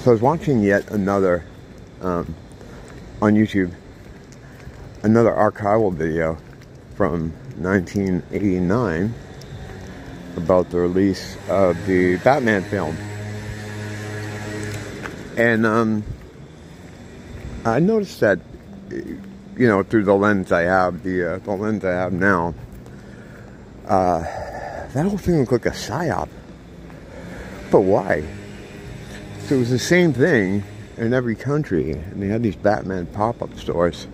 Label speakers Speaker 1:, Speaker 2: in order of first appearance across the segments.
Speaker 1: So I was watching yet another, on YouTube, another archival video from 1989 about the release of the Batman film. And I noticed that, you know, through the lens I have, the lens I have now, that whole thing looked like a psyop. But why? So it was the same thing in every country, and they had these Batman pop-up stores,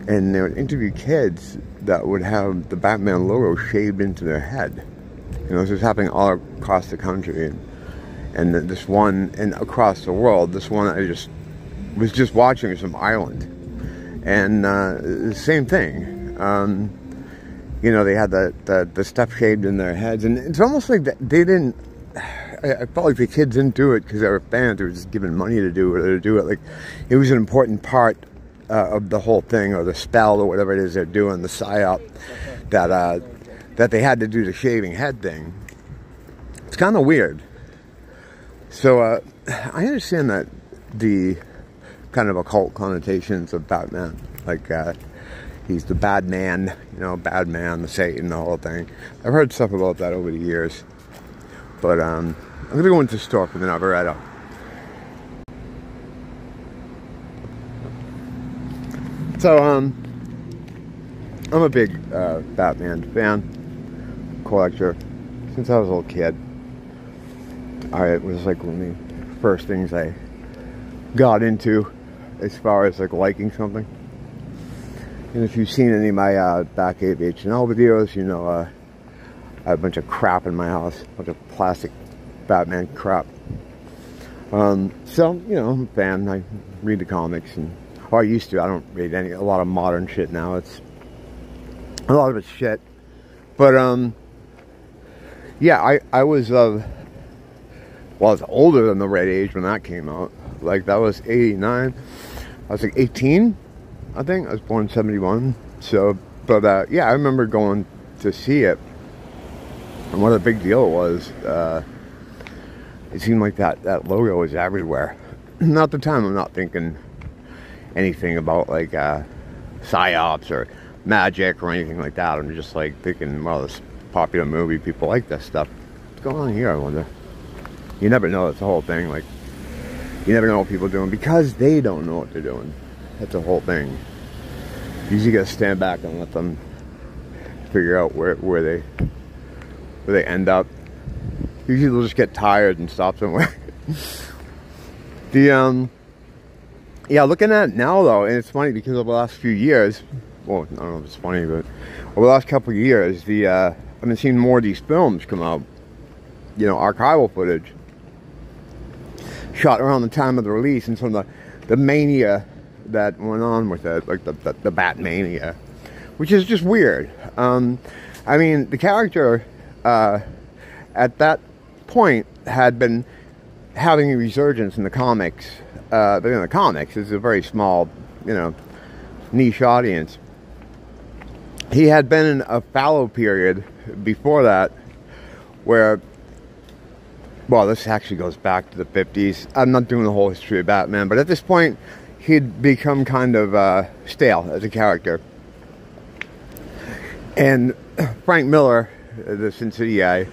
Speaker 1: and they would interview kids that would have the Batman logo shaved into their head. You know, this was happening all across the country, and this one, and across the world. This one I was just watching some island, and the same thing. You know, they had the stuff shaved in their heads, and it's almost like they didn't. I felt like the kids didn't do it because they were fans. They were just given money to do it. Like, it was an important part of the whole thing, or the spell, or whatever it is they're doing, the psyop, that they had to do the shaving head thing. It's kind of weird. So I understand that the kind of occult connotations of Batman, like he's the bad man, you know, bad man, the Satan, the whole thing. I've heard stuff about that over the years. But I'm going to go into the store for the night, right up. So, I'm a big Batman fan, collector, since I was a little kid. It was like one of the first things I got into as far as like liking something. And if you've seen any of my back AVHNL videos, you know I have a bunch of crap in my house, a bunch of plastic Batman crap. So, you know, I'm a fan. I read the comics, and I used to. I don't read a lot of modern shit now. It's a lot of it's shit. But yeah, I was well, I was older than the right age when that came out. Like, that was 89. I was like 18, I think. I was born in 71. So, but yeah, I remember going to see it. And what a big deal it was. It seemed like that logo was everywhere. At the time, I'm not thinking anything about like psyops or magic or anything like that. I'm just like thinking, well, this popular movie, people like this stuff. What's going on here, I wonder? You never know. It's the whole thing. Like, you never know what people are doing because they don't know what they're doing. That's the whole thing. You usually gotta stand back and let them figure out where they end up. Usually they'll just get tired and stop somewhere. Yeah, looking at it now though, and it's funny because over the last few years, well, I don't know if it's funny, but over the last couple of years, I've been seeing more of these films come out. You know, archival footage shot around the time of the release, and some of the mania that went on with it, like the Batmania, which is just weird. I mean, the character at that point had been having a resurgence in the comics. But in the comics, it's a very small, you know, niche audience. He had been in a fallow period before that, where, well, this actually goes back to the 50s. I'm not doing the whole history of Batman, but at this point, he'd become kind of stale as a character. And Frank Miller, the Sin City guy,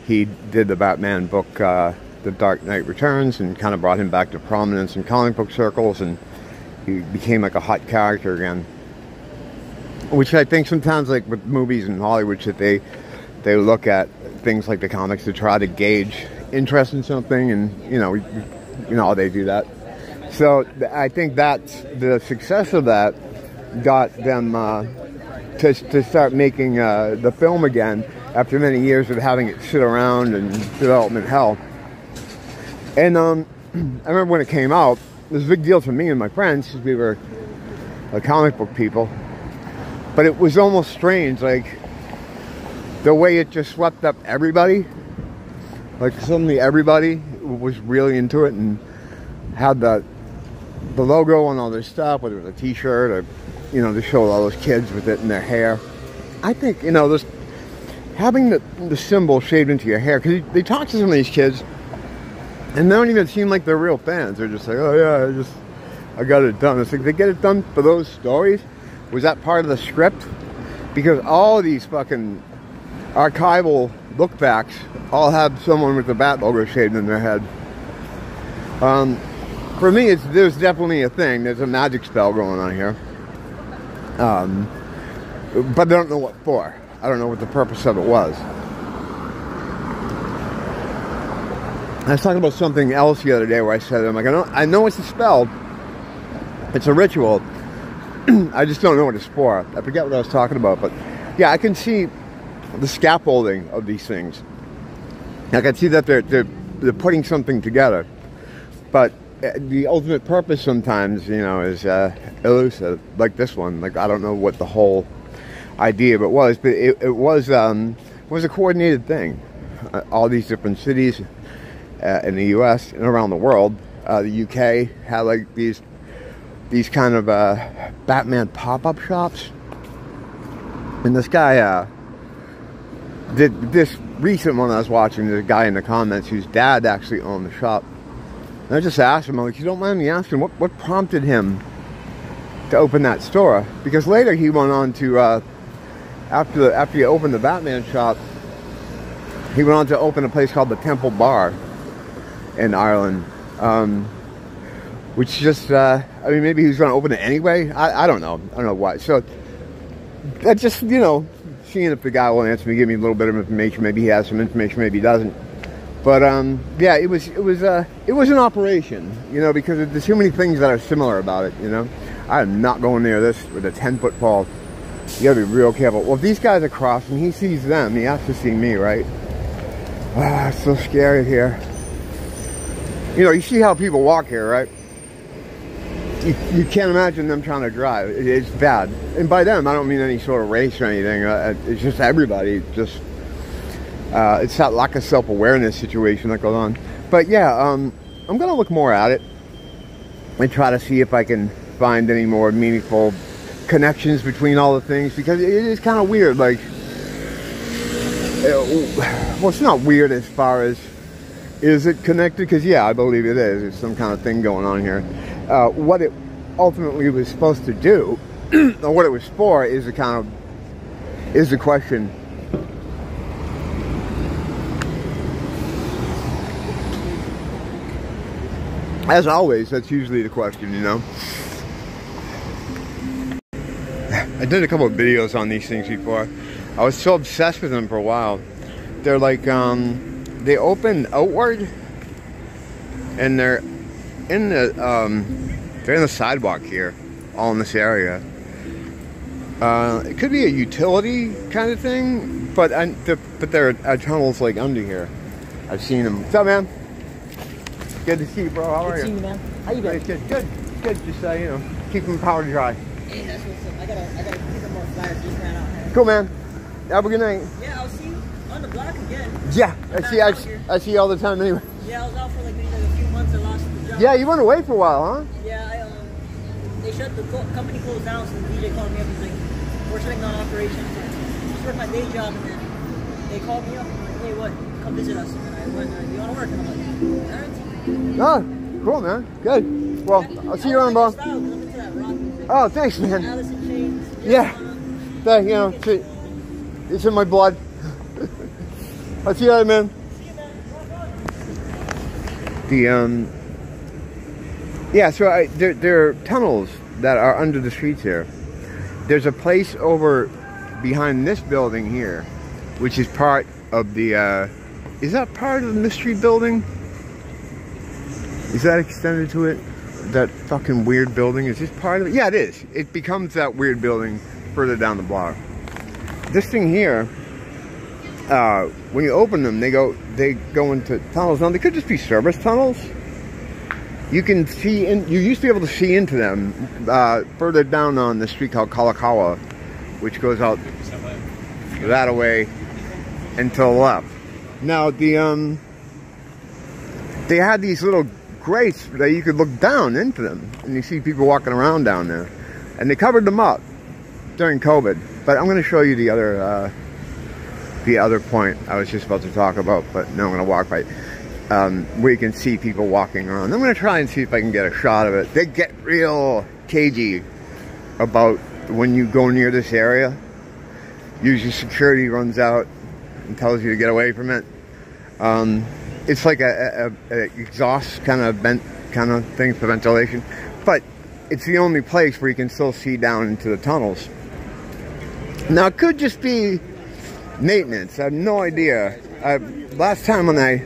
Speaker 1: he did the Batman book, The Dark Knight Returns, and kind of brought him back to prominence in comic book circles, and he became like a hot character again. Which I think sometimes, like with movies in Hollywood, that they look at things like the comics to try to gauge interest in something, and you know how they do that. So I think that the success of that got them to start making the film again after many years of having it sit around in development hell. And I remember when it came out, it was a big deal to me and my friends because we were comic book people. But it was almost strange, like the way it just swept up everybody. Like suddenly everybody was really into it and had the logo and all this stuff, whether it was a t-shirt or, you know, to show all those kids with it in their hair. I think, you know, this having the symbol shaved into your hair, because they talk to some of these kids And they don't even seem like they're real fans. They're just like, oh yeah, I got it done. It's like, they get it done for those stories? Was that part of the script? Because all of these fucking archival lookbacks all have someone with the bat logo shaved in their head. For me, there's definitely a thing. There's a magic spell going on here. But I don't know what for. I don't know what the purpose of it was. I was talking about something else the other day where I said, I'm like, I know it's a spell. It's a ritual. I just don't know what it's for. I forget what I was talking about, but yeah, I can see the scaffolding of these things. I can see that they're putting something together. But the ultimate purpose sometimes, you know, is elusive. Like this one. Like, I don't know what the whole idea of it was, but it was a coordinated thing. All these different cities in the U.S. and around the world. The U.K. had like these kind of Batman pop-up shops. And this guy did this recent one I was watching. There's a guy in the comments whose dad actually owned the shop. And I just asked him, I'm like, you don't mind me asking, what prompted him to open that store? Because later he went on to, after he opened the Batman shop, he went on to open a place called the Temple Bar in Ireland. Which just, I mean, maybe he was going to open it anyway. I don't know. I don't know why. So, that's just, you know, seeing if the guy will answer me, give me a little bit of information. Maybe he has some information, maybe he doesn't. But, yeah, it was an operation, you know, because there's too many things that are similar about it, you know. I'm not going near this with a 10-foot pole. You gotta be real careful. Well, if these guys are crossing, he sees them. He has to see me, right? Ah, it's so scary here. You know, you see how people walk here, right? You can't imagine them trying to drive. It's bad. And by them, I don't mean any sort of race or anything. It's just everybody. Just it's that lack of self-awareness situation that goes on. But yeah, I'm going to look more at it and try to see if I can find any more meaningful connections between all the things. Because it is kind of weird. Like, well, it's not weird as far as, is it connected? Because yeah, I believe it is. There's some kind of thing going on here. What it ultimately was supposed to do, or what it was for, is the question. As always, that's usually the question, you know. I did a couple of videos on these things before. I was so obsessed with them for a while. They're like, they open outward, and they're in the sidewalk here, all in this area. It could be a utility kind of thing, but there are tunnels like under here. I've seen them. What's up, man? Good to see you, bro. How are you? Good to see you, man. How you doing? Good. Just you know, keep them powder dry.
Speaker 2: Hey, that's what's up. I gotta keep them on fire. Just ran out here.
Speaker 1: Cool, man. Have a good night.
Speaker 2: Yeah, I'll see you on the block again.
Speaker 1: Yeah, I see you all the time anyway.
Speaker 2: Yeah, I was out for like maybe like a few months and lost the job.
Speaker 1: Yeah, you went away for a while, huh?
Speaker 2: Yeah, they shut the company closed down, so the DJ called me up and was like, we're shutting down operations. Just work my day job, and then they called me up and like, hey, what? Come visit us. And I went, do you want to work? And I'm like, all right.
Speaker 1: Oh, cool, man. Good. Well, yeah, I'll see you around, bro. Oh, thanks, man.
Speaker 2: Alice in Chains.
Speaker 1: Yeah. You know, it's in my blood. I'll see you later, man. Yeah, so there are tunnels that are under the streets here. There's a place over behind this building here, which is part of the, is that part of the mystery building? Is that extended to it? That fucking weird building? Is this part of it? Yeah, it is. It becomes that weird building further down the block. This thing here, when you open them, they go into tunnels. Now, they could just be service tunnels. You can see in, you used to be able to see into them further down on the street called Kalakaua, which goes out that way and to the left. Now, they had these little grates that you could look down into them, and you see people walking around down there, and they covered them up during COVID. But I'm going to show you the other point I was just about to talk about, but now I'm going to walk by. where you can see people walking around. I'm going to try and see if I can get a shot of it. They get real cagey about when you go near this area. Usually security runs out and tells you to get away from it. It's like a exhaust kind of thing for ventilation, but it's the only place where you can still see down into the tunnels. Now it could just be maintenance. I have no idea. Last time when I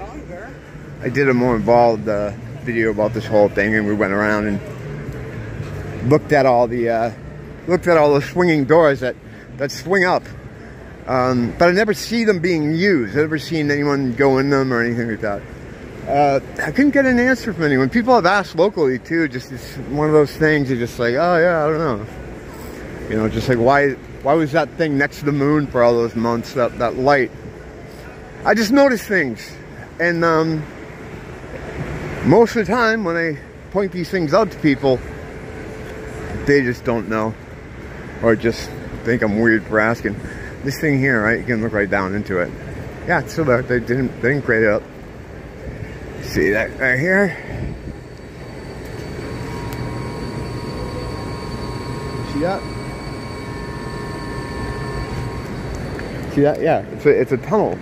Speaker 1: did a more involved video about this whole thing, and we went around and looked at all the swinging doors that swing up. But I never see them being used. I've never seen anyone go in them or anything like that. I couldn't get an answer from anyone. People have asked locally too. Just it's one of those things. You're just like, oh yeah, I don't know. You know, just like why was that thing next to the moon for all those months? That light. I just notice things, and most of the time when I point these things out to people, they just don't know, or just think I'm weird for asking. This thing here, right? You can look right down into it. Yeah, it's still there. They didn't create it up. See that right here? See that? See that? Yeah, it's a tunnel.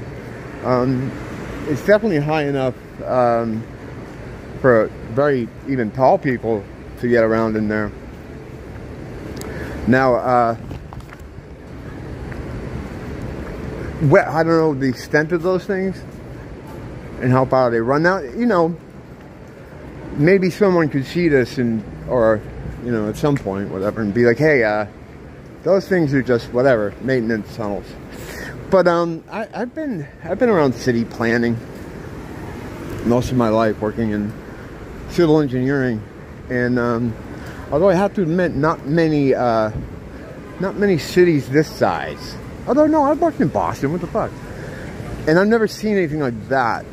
Speaker 1: It's definitely high enough for very even tall people to get around in there. Now, well, I don't know the extent of those things and how far they run. Now, you know, maybe someone could see this or, you know, at some point, whatever, and be like, hey, those things are just whatever, maintenance tunnels. But I've been around city planning most of my life, working in civil engineering, and although I have to admit, not many cities this size. Although, no, I've worked in Boston, what the fuck? And I've never seen anything like that.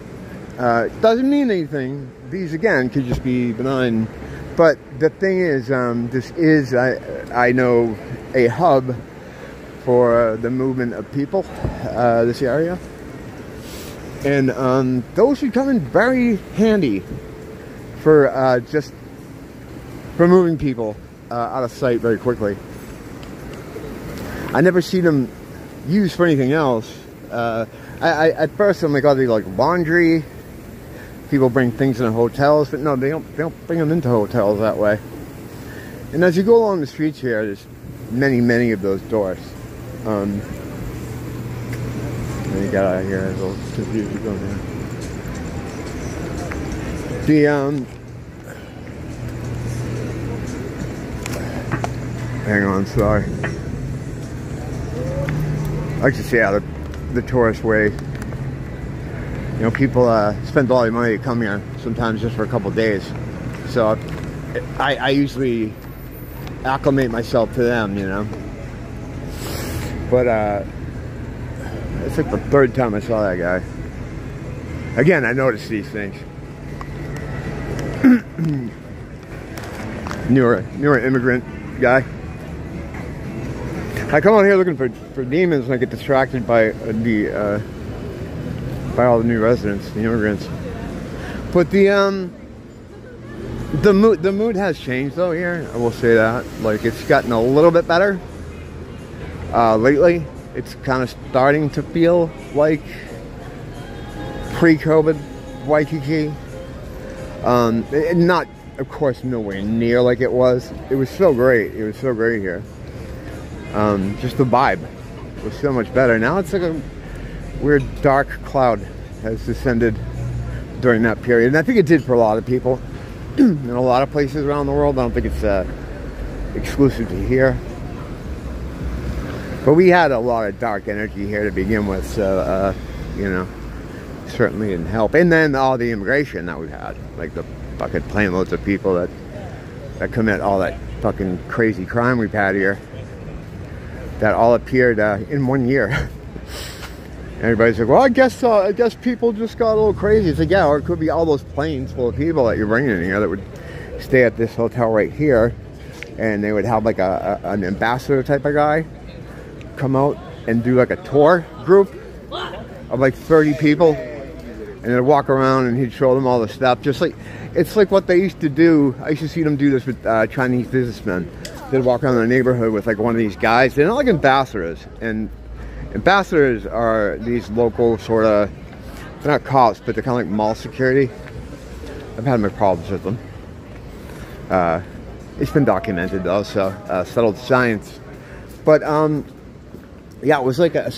Speaker 1: Doesn't mean anything. These, again, could just be benign. But the thing is, this is, I know, a hub for the movement of people, this area. And those should come in very handy for just for moving people out of sight very quickly. I never see them used for anything else. At first I'm like, oh, they like laundry. People bring things in hotels, but no, they don't bring them into hotels that way. And as you go along the streets here, there's many of those doors. Let me get out of here. There's a little confusion going there. Hang on, sorry. I like to see how the tourist way. You know, people spend a lot of money to come here, sometimes just for a couple of days. So I usually acclimate myself to them, you know. But it's like the third time I saw that guy. Again, I noticed these things. newer immigrant guy. I come out here looking for demons, and I get distracted by all the new residents, the immigrants. But the mood has changed though here. I will say that. Like, it's gotten a little bit better lately. It's kind of starting to feel like pre-COVID Waikiki. Not, of course, nowhere near like it was. It was so great. It was so great here. Just the vibe was so much better. Now it's like a weird dark cloud has descended during that period. And I think it did for a lot of people in a lot of places around the world. I don't think it's exclusive to here. But we had a lot of dark energy here to begin with, so, you know, certainly didn't help. And then all the immigration that we had, like the fucking plane loads of people that commit all that fucking crazy crime we've had here. That all appeared in 1 year. Everybody's like, well, I guess people just got a little crazy. It's like, yeah, or it could be all those planes full of people that you're bringing in here that would stay at this hotel right here, and they would have like an ambassador type of guy come out and do like a tour group of like 30 people and they'd walk around and he'd show them all the stuff. Just like, it's like what they used to do. I used to see them do this with Chinese businessmen. They'd walk around the neighborhood with like one of these guys. They're not like ambassadors, and ambassadors are these local sort of, they're not cops, but they're kind of like mall security. I've had my problems with them. It's been documented though, so settled science. But yeah, it was like a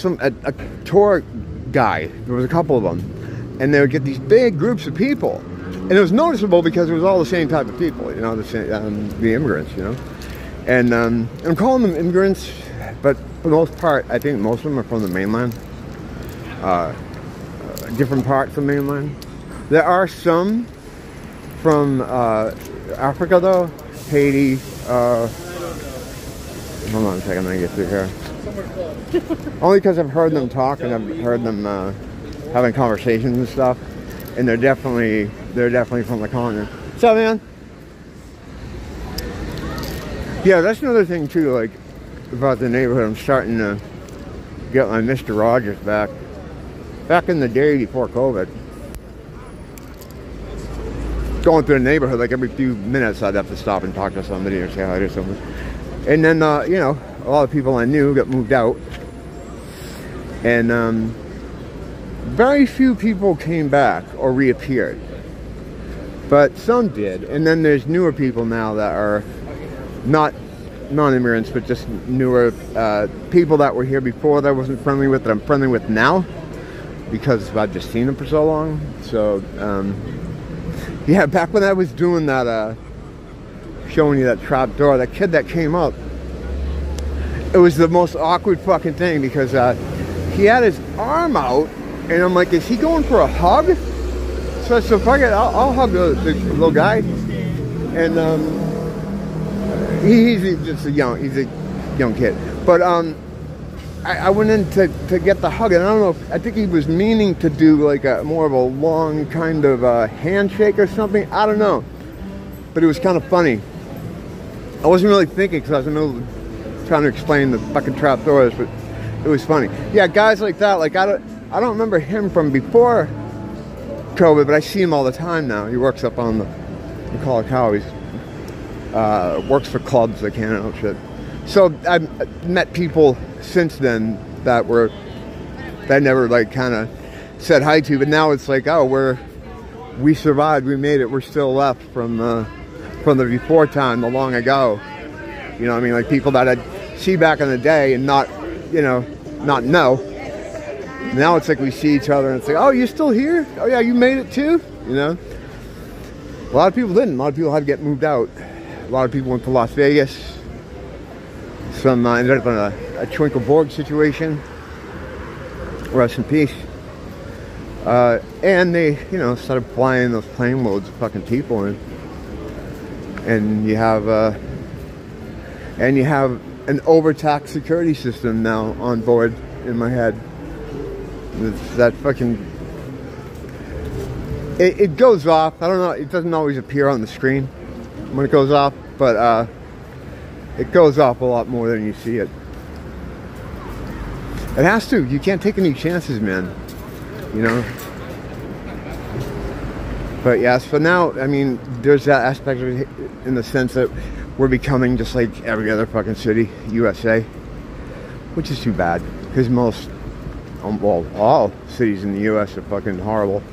Speaker 1: tour guide. There was a couple of them, and they would get these big groups of people, and it was noticeable because it was all the same type of people, you know, the immigrants, you know. And I'm calling them immigrants, but for the most part, I think most of them are from the mainland, different parts of the mainland. There are some from Africa though, Haiti. Hold on a second, I'm gonna get through here. Only because I've heard them talk and I've heard them having conversations and stuff, and they're definitely from the continent. What's up, man? Yeah, that's another thing too, like about the neighborhood. I'm starting to get my Mr. Rogers back. Back in the day before COVID, going through the neighborhood, like every few minutes I'd have to stop and talk to somebody or say hi to someone. And then, you know, a lot of people I knew got moved out. And very few people came back or reappeared. But some did. And then there's newer people now that are not non-immigrants, but just newer people that were here before that I wasn't friendly with, that I'm friendly with now, because I've just seen them for so long. So, yeah, back when I was doing that, showing you that trap door, that kid that came up, it was the most awkward fucking thing, because he had his arm out, and I'm like, is he going for a hug? So fuck it, I'll hug the little guy. And he's just a young kid. But I went in to get the hug, and I don't know I think he was meaning to do like more of a long kind of handshake or something. I don't know. But it was kind of funny. I wasn't really thinking because I was in the middle of trying to explain the fucking trap doors, but it was funny. Yeah, guys like that, like I don't remember him from before COVID, but I see him all the time now. He works up on the Colorado. He's works for clubs like Canada and shit. So I've met people since then that I never like kind of said hi to, but now it's like, oh, we survived, we made it, we're still left from the before time, the long ago. You know what I mean? Like people that I'd see back in the day and not, you know, not know. Now it's like we see each other and it's like, oh, you're still here? Oh yeah, you made it too? You know? A lot of people didn't. A lot of people had to get moved out. A lot of people went to Las Vegas. Some ended up in a Twinkle Borg situation. Rest in peace. And they, you know, started flying those plane loads of fucking people in. And you have an overtaxed security system now on board in my head. It's that fucking, it goes off. I don't know, it doesn't always appear on the screen when it goes off, but it goes off a lot more than you see it. It has to. You can't take any chances, man. You know? But yeah, so now, I mean, there's that aspect of it in the sense that we're becoming just like every other fucking city, USA. Which is too bad, because most, well, all cities in the US are fucking horrible.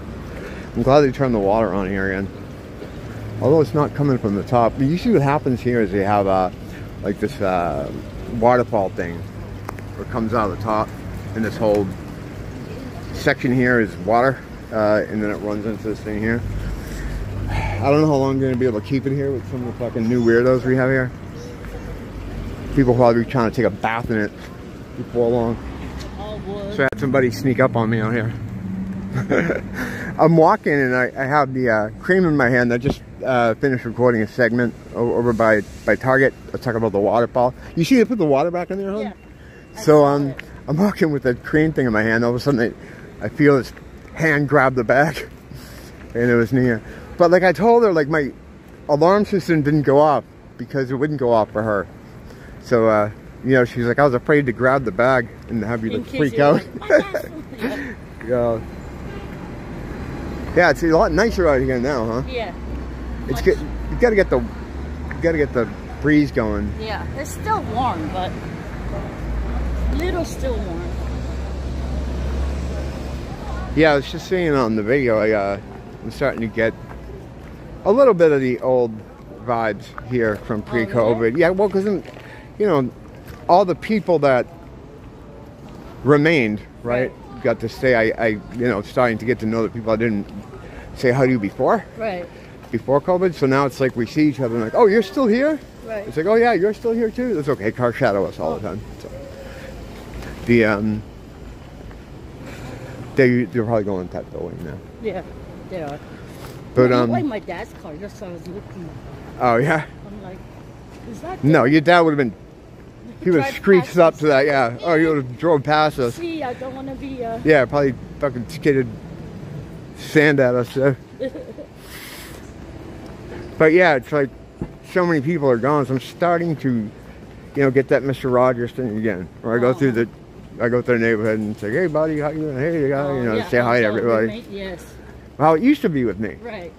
Speaker 1: I'm glad they turned the water on here again. Although it's not coming from the top. But usually what happens here is they have like this waterfall thing where it comes out of the top, and this whole section here is water, and then it runs into this thing here. I don't know how long I'm going to be able to keep it here with some of the fucking new weirdos we have here. People will probably be trying to take a bath in it before long. So I had somebody sneak up on me out here. I'm walking and I have the cream in my hand. I just finished recording a segment over by Target. I was talking about the waterfall. You see they put the water back in there, huh? Yeah. So I'm walking with that cream thing in my hand. All of a sudden I feel this hand grab the bag, and it was near. But like I told her, like my alarm system didn't go off because it wouldn't go off for her. So you know, she's like, I was afraid to grab the bag and have you like freak out. Yeah. Yeah, it's a lot nicer out here now, huh?
Speaker 2: Yeah.
Speaker 1: It's good. You gotta get the breeze going.
Speaker 2: Yeah, it's still warm, but little still warm.
Speaker 1: Yeah, I was just seeing on the video. I'm starting to get a little bit of the old vibes here from pre-COVID. Yeah, well, because you know, all the people that remained, right, got to stay. I you know, starting to get to know the people I didn't say hi to before.
Speaker 2: Right.
Speaker 1: Before COVID, so now it's like we see each other and like, oh, you're still here?
Speaker 2: Right.
Speaker 1: It's like, oh yeah, you're still here too? That's okay, cars shadow us all the time. So, they're probably going to that building now.
Speaker 2: Yeah, they are.
Speaker 1: But
Speaker 2: like my dad's car, that's what I was looking at.
Speaker 1: Oh yeah?
Speaker 2: I'm like, is that
Speaker 1: No, your dad would have been, he would have screeched up to that, yeah. Oh, he would have drove past us.
Speaker 2: See, I don't want to be,
Speaker 1: Yeah, probably fucking skidded sand at us there. But yeah, it's like so many people are gone, so I'm starting to, you know, get that Mr. Rogers thing again. Or I go through the neighborhood and say, hey buddy, how you doing? Hey guy, you know, say hi to everybody.
Speaker 2: Yes.
Speaker 1: Well, it used to be with me.
Speaker 2: Right.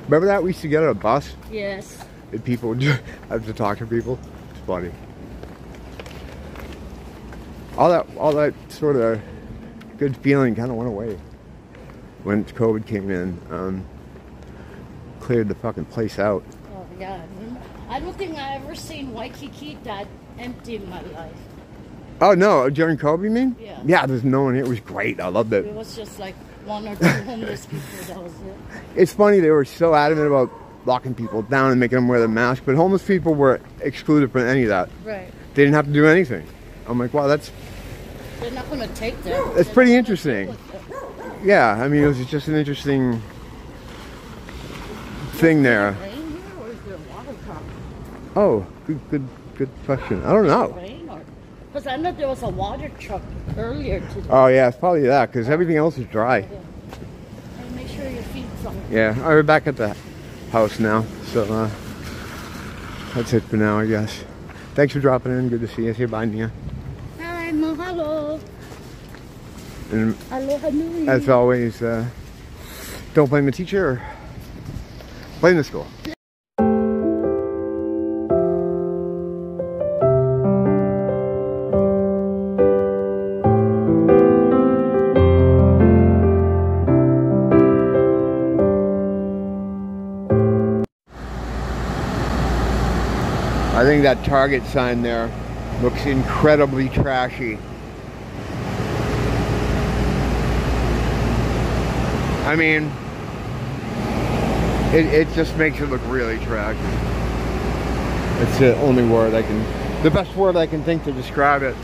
Speaker 1: Remember that? We used to get on a bus.
Speaker 2: Yes.
Speaker 1: And people would have to talk to people. It's funny. All that sort of good feeling kind of went away when COVID came in. Cleared the fucking place out.
Speaker 2: Oh yeah. I don't think I ever seen Waikiki that empty in my life.
Speaker 1: Oh no, during COVID you mean?
Speaker 2: Yeah.
Speaker 1: Yeah, there's no one here. It was great. I loved it.
Speaker 2: It was just like one or two homeless people, that was it.
Speaker 1: It's funny, they were so adamant about locking people down and making them wear the mask, but homeless people were excluded from any of that.
Speaker 2: Right.
Speaker 1: They didn't have to do anything. I'm like, wow, that's...
Speaker 2: They're not going to take them.
Speaker 1: That's pretty interesting. Yeah, I mean, it was just an interesting thing there.
Speaker 2: Is it rain here or is there water coming?
Speaker 1: Oh, good question. I don't know.
Speaker 2: Because I know there was a water truck earlier today.
Speaker 1: Oh yeah, it's probably that, because everything else is dry.
Speaker 2: Yeah. And make sure your feet's on.
Speaker 1: Yeah, all right, we're back at the house now, so that's it for now, I guess. Thanks for dropping in. Good to see you. Say bye, Nia.
Speaker 2: Hi, mahalo.
Speaker 1: And
Speaker 2: Aloha nui.
Speaker 1: as always, don't blame the teacher, blame the school. I think that Target sign there looks incredibly trashy. I mean, it just makes it look really trashy. It's the only word the best word I can think to describe it.